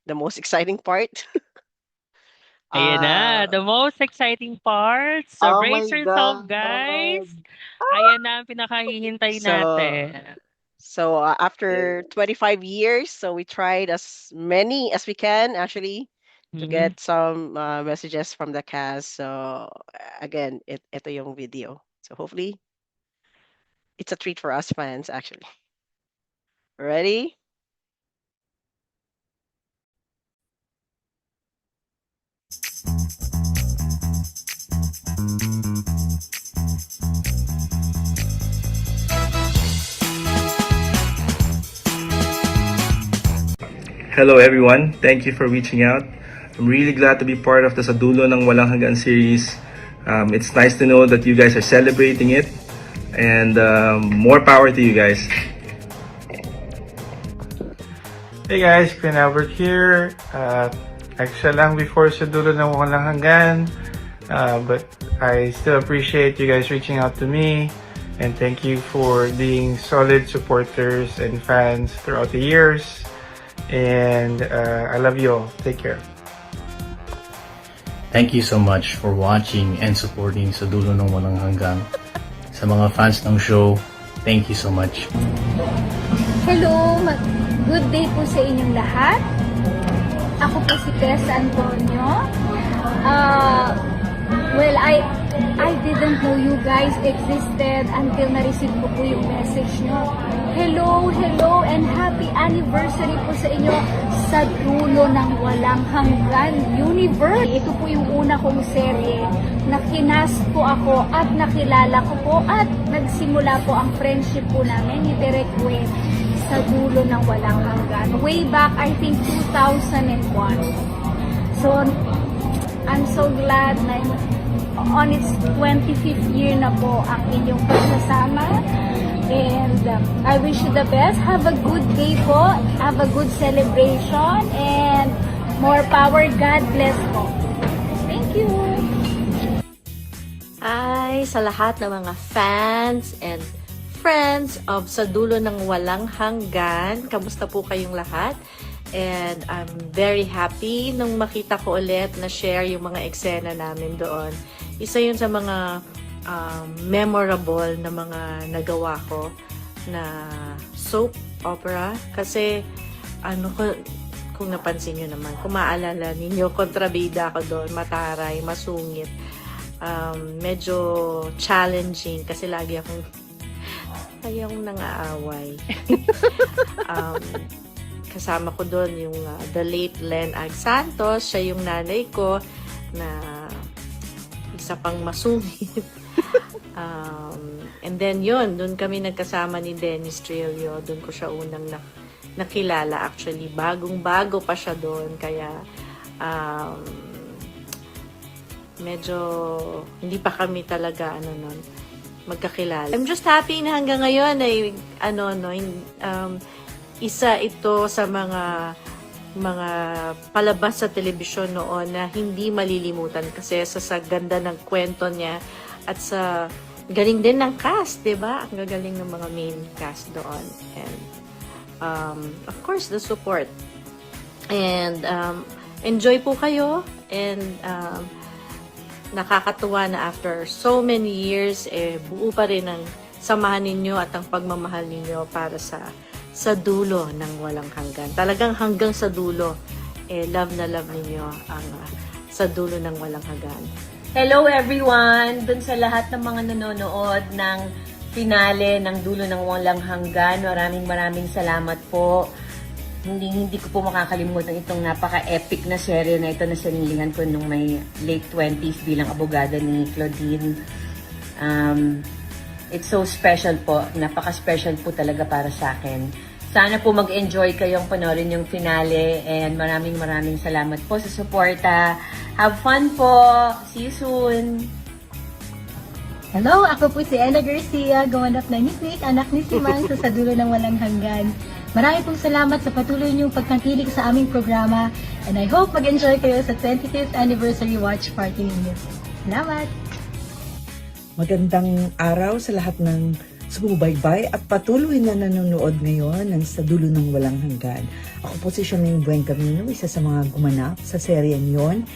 the most exciting part. Ayan na, Uh, the most exciting part. So Oh brace my yourself, guys. God! Ayan na ang pinakahihintay so natin. after 25 years, so we tried as many as we can actually to Mhm. get some messages from the cast. So again, ito yung video. So hopefully it's a treat for us fans actually. Ready? Hello everyone, thank you for reaching out. I'm really glad to be part of the Sa Dulo ng Walang Hanggan series. It's nice to know that you guys are celebrating it, and more power to you guys. Hey guys, Queen Albert here. Extra lang before sa dulo ng walang hanggan. But I still appreciate you guys reaching out to me. And thank you for being solid supporters and fans throughout the years. And I love you all. Take care. Thank you so much for watching and supporting Sa Dulo ng Walang Hanggan. Sa mga fans ng show, thank you so much. Hello, good day po sa inyong lahat. Ako po si Tess Antonio. Well, I didn't know you guys existed until na-receive ko po yung message nyo. Hello, and happy anniversary po sa inyo sa dulo ng walang hanggan universe. Ito po yung una kong serye na kinast po ako at nakilala ko po at nagsimula po ang friendship po namin ni Direk Gwen sa dulo ng walang hanggan. Way back, I think, 2001. So, I'm so glad na on its 25th year na po ang inyong pagsasama. And I wish you the best. Have a good day po. Have a good celebration. And more power. God bless po. Thank you. Hi sa lahat ng mga fans and friends of Sa Dulo ng Walang Hanggan. Kamusta po kayong lahat? And I'm very happy nung makita ko ulit na share yung mga eksena namin doon. Isa yun sa mga memorable na mga nagawa ko na soap opera. Kasi kung napansin nyo naman, kung maalala ninyo, kontrabida ako doon, mataray, masungit. Medyo challenging kasi lagi akong nangaaway. Kasama ko doon yung the late Len Ag Santos, siya yung nanay ko na isa pang masungit. And then yun, doon kami nagkasama ni Dennis Trillo, doon ko siya unang nakilala actually, bagong-bago pa siya doon, kaya medyo hindi pa kami talaga noon magkakilala. I'm just happy na hanggang ngayon ay isa ito sa mga palabas sa telebisyon noon na hindi malilimutan kasi sa ganda ng kwento niya at sa galing din ng cast, 'di ba? Ang gagaling ng mga main cast doon. And of course the support. And enjoy po kayo, and nakakatuwa na after so many years, buo pa rin ang samahan ninyo at ang pagmamahal ninyo para sa dulo ng walang hanggan. Talagang hanggang sa dulo, love na love ninyo ang Sa Dulo ng Walang Hanggan. Hello everyone! Dun sa lahat ng mga nanonood ng finale ng Dulo ng Walang Hanggan, maraming salamat po. Hindi ko po makakalimutan itong napaka-epic na serye na ito na sinilingan ko nung may late 20s bilang abogada ni Claudine. It's so special po. Napaka-special po talaga para sa akin. Sana po mag-enjoy kayong panoorin yung finale, and maraming salamat po sa suporta. Have fun po! See you soon! Hello, ako po si Ella Garcia, gawanap ng Niknik, anak ni Simang sa Dulo ng Walang Hanggan. Marami pong salamat sa patuloy niyong pagtangkilik sa aming programa, and I hope mag-enjoy kayo sa 25th anniversary watch party ninyo. Salamat! Magandang araw sa lahat ng sumubaybay at patuloy na nanonood ngayon ng Sa Dulo ng Walang Hanggan. Ako po si Charmaine Buen Camino, isa sa mga gumanap sa seryeng yon.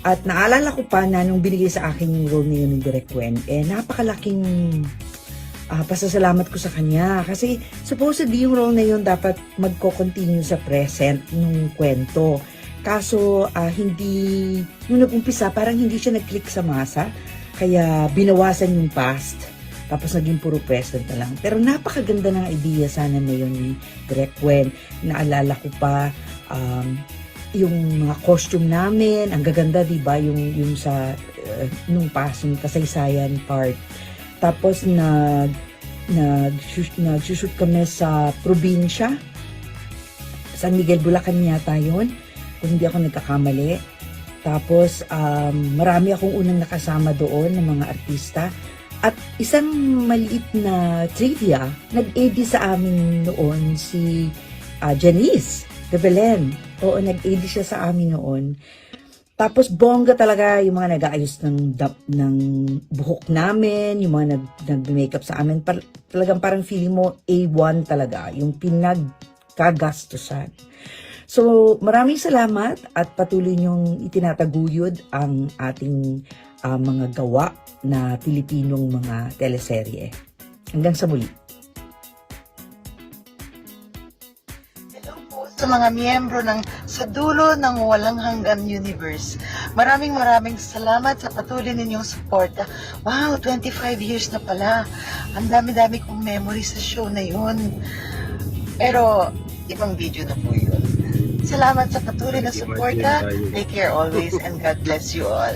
At naalala ko pa na nung binigay sa akin yung role na yun ni Direk Gwen, napakalaking pasasalamat ko sa kanya. Kasi supposedly yung role na yun dapat magko-continue sa present nung kwento. Kaso hindi, nung nag-umpisa parang hindi siya nag-click sa masa, kaya binawasan yung past. Tapos naging puro present na lang. Pero napakaganda ng idea sana na yun ni Direk Gwen. Naalala ko pa yung mga costume namin. Ang gaganda, diba? Yung sa nung past, yung kasaysayan part. Tapos nag-shoot kami sa probinsya. San Miguel, Bulacan yata yun. Kung hindi ako nagkakamali. Tapos marami akong unang nakasama doon ng mga artista. At isang maliit na trivia, nag-AD sa amin noon si Janice de Belen. Oo, nag-AD siya sa amin noon. Tapos bongga talaga yung mga nag-aayos ng buhok namin, yung mga nag-makeup sa amin. Talagang parang feeling mo A1 talaga, yung pinagkagastusan. So maraming salamat at patuloy niyong itinataguyod ang ating mga gawa na Pilipinong mga teleserye. Hanggang sa muli. Hello po sa mga miyembro ng Sa Dulo ng Walang Hanggan Universe. Maraming salamat sa patuloy ninyong suporta. Wow, 25 years na pala. Ang dami-dami kong memory sa show na yun. Pero, ibang video na po yun. Salamat sa patuloy na suporta. Take care always and God bless you all.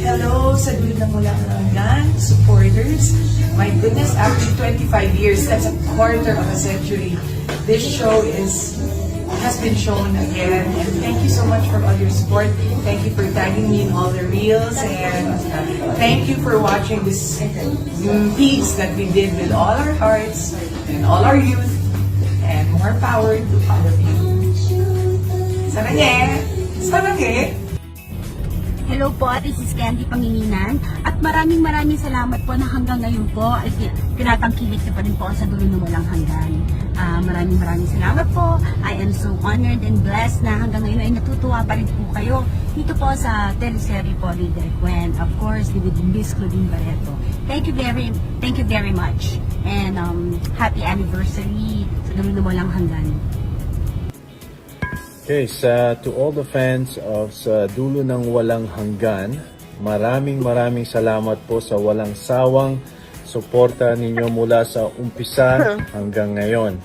Hello sa Dulo ng Walang Hanggan supporters. My goodness, after 25 years, that's a quarter of a century. This show has been shown again, and thank you so much for all your support. Thank you for tagging me in all the reels, and thank you for watching this piece that we did with all our hearts and all our youth, and more power to all of you. Sarangye! Sarangye! Hello po, this is Candy Panginginan at maraming salamat po na hanggang ngayon po ay tinatangkilik na pa rin po Sa Dulo ng Walang Hanggan. Maraming salamat po. I am so honored and blessed na hanggang ngayon ay natutuwa pa rin po kayo dito po sa teleserye po ni Direk Gwen. Of course, with Miss Claudine Barreto. Thank you very much. And happy anniversary Sa Dulo ng Walang Hanggan. Okay, to all the fans of Sa Dulo ng Walang Hanggan, maraming salamat po sa walang sawang suporta ninyo mula sa umpisa hanggang ngayon.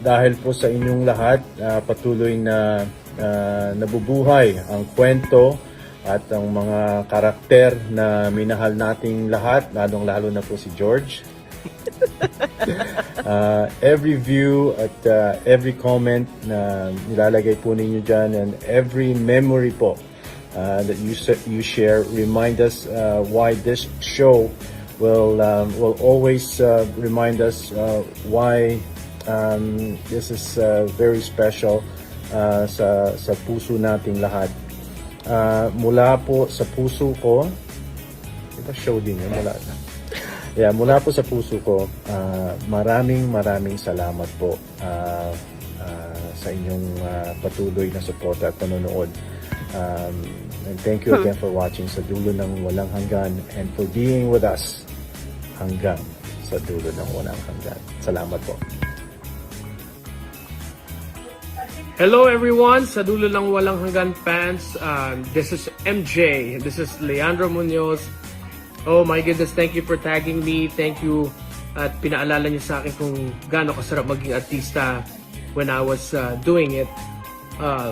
Dahil po sa inyong lahat, patuloy na nabubuhay ang kwento at ang mga karakter na minahal nating lahat, lalong-lalo na po si George. Every view at every comment na nilalagay po ninyo dyan, and every memory po that you share remind us why this show will always remind us why this is very special sa puso nating lahat. Mula po sa puso ko, ito show din yun, mula po sa puso ko, maraming salamat po sa inyong patuloy na suporta at panonood. And thank you again for watching Sa Dulo ng Walang Hanggan and for being with us hanggang sa dulo ng walang hanggan. Salamat po. Hello everyone, Sa Dulo ng Walang Hanggan fans. This is MJ. This is Leandro Munoz. Oh my goodness, thank you for tagging me. Thank you at pinaalala niyo sa akin kung gaano kasarap maging artista when I was doing it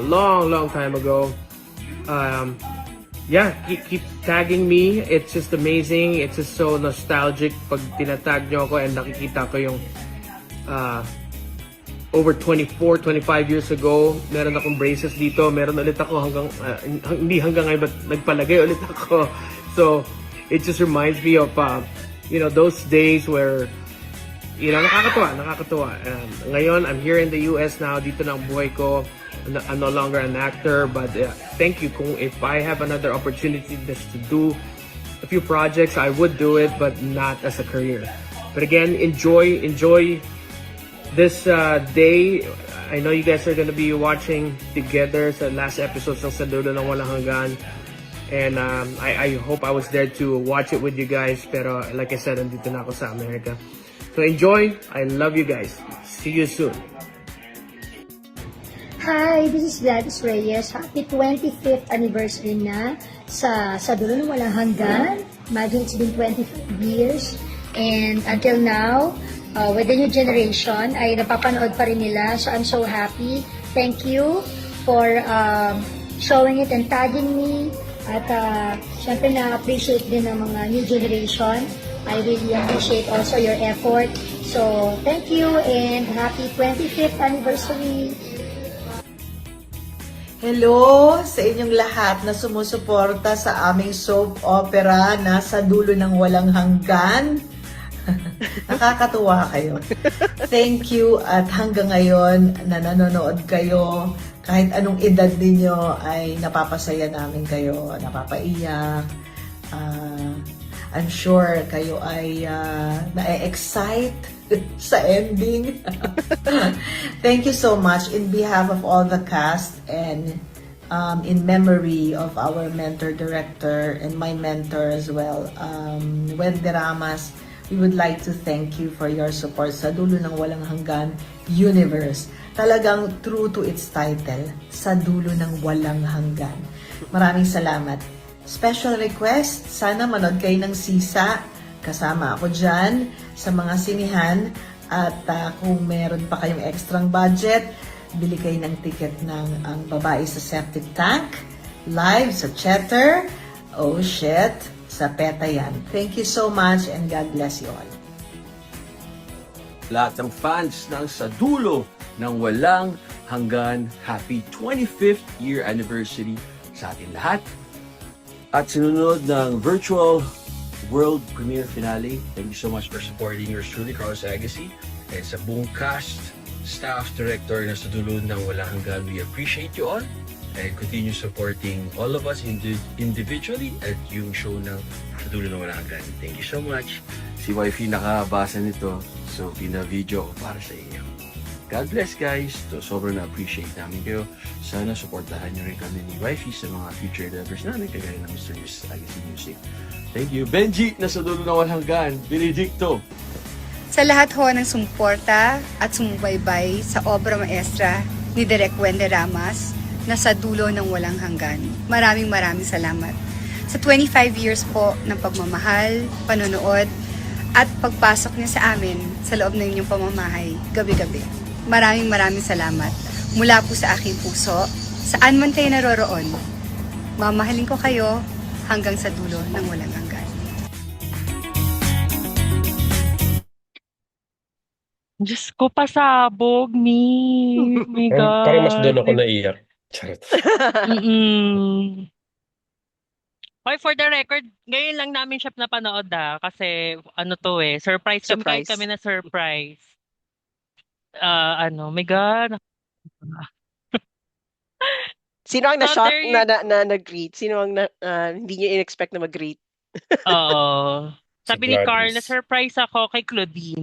long time ago. Keep tagging me. It's just amazing. It's just so nostalgic pag tinatag niyo ako and nakikita ko yung over 24, 25 years ago. Meron akong braces dito. Meron ulit ako hindi hanggang ngayon, but nagpalagay ulit ako. So, it just reminds me of, those days where, nakakatuwa. Ngayon, I'm here in the US now. Dito na ang buhay ko. I'm no longer an actor, but thank you. If I have another opportunity just to do a few projects, I would do it, but not as a career. But again, enjoy this day. I know you guys are gonna be watching together sa last episodes ng Sa Dulo ng Walang Hanggan. And I hope I was there to watch it with you guys. Pero like I said, nandito na ako sa America. So enjoy. I love you guys. See you soon. Hi, this is Gladys Reyes. Happy 25th anniversary na sa Dulo ng Walang Hanggan. Imagine it's been 25 years. And until now, with the new generation, ay napapanood pa rin nila. So I'm so happy. Thank you for showing it and tagging me. At syempre na-appreciate din ng mga new generation. I really appreciate also your effort. So thank you and happy 25th anniversary. Hello sa inyong lahat na sumusuporta sa aming soap opera na Sa Dulo ng Walang Hanggan. Nakakatuwa kayo. Thank you at hanggang ngayon na nanonood kayo. Kahit anong edad ninyo ay napapasaya namin kayo, napapaiyak. I'm sure kayo ay na-excite sa ending. Thank you so much in behalf of all the cast and in memory of our mentor director and my mentor as well, Wendy Ramas. We would like to thank you for your support sa Dulo ng Walang Hanggan Universe. Talagang true to its title, Sa Dulo ng Walang Hanggan. Maraming salamat. Special request, sana manood kayo ng Sisa. Kasama ako dyan sa mga sinihan. At kung meron pa kayong extrang budget, bili kayo ng ticket ng Ang Babae sa Septic Tank, live sa Cheddar, Oh Shit, sa Petayan. Thank you so much and God bless you all. Lahat ng fans ng Sa Dulo ng Walang Hanggan, happy 25th year anniversary sa atin lahat. At sinunod ng virtual world premiere finale, thank you so much for supporting yours truly, Carlos Agassi, and sa buong cast, staff, director na Sa Dulo ng Walang Hanggan. We appreciate you all and continue supporting all of us individually at yung show ng Sa Dulo ng Walang Hanggan. Thank you so much. Si Wifey nakabasa nito, so pina-video ko para sa inyo. God bless guys. So, sobrang na-appreciate namin kayo. Sana supportahan nyo rin kami ni Wifey sa mga future endeavors namin kagaya ng Mr. Agassi Music. Thank you. Benji na Sa Dulo ng Walang Hanggan. Benedicto. Sa lahat ho ng sumuporta at sumubaybay sa obra maestra ni Direk Wendy Ramas na Sa Dulo ng Walang Hanggan. Maraming salamat. Sa 25 years po ng pagmamahal, panonood, at pagpasok niya sa amin sa loob ng inyong pamamahay, gabi-gabi. Maraming salamat. Mula po sa aking puso, saan man kayo naroroon, mamahalin ko kayo hanggang sa dulo ng walang hanggan. Diyos ko, pasabog, me. Oh my God. Parang mas doon ako naiyak. Charot. Okay, for the record, ngayon lang namin siya napanood kasi ano to surprise. Kami na surprise. My God. Sino ang na-shock na nag-greet? Sino ang hindi niyo in-expect na mag-greet? Oo. Sabi ni Carl, Gladys. na-surprise ako kay Claudine.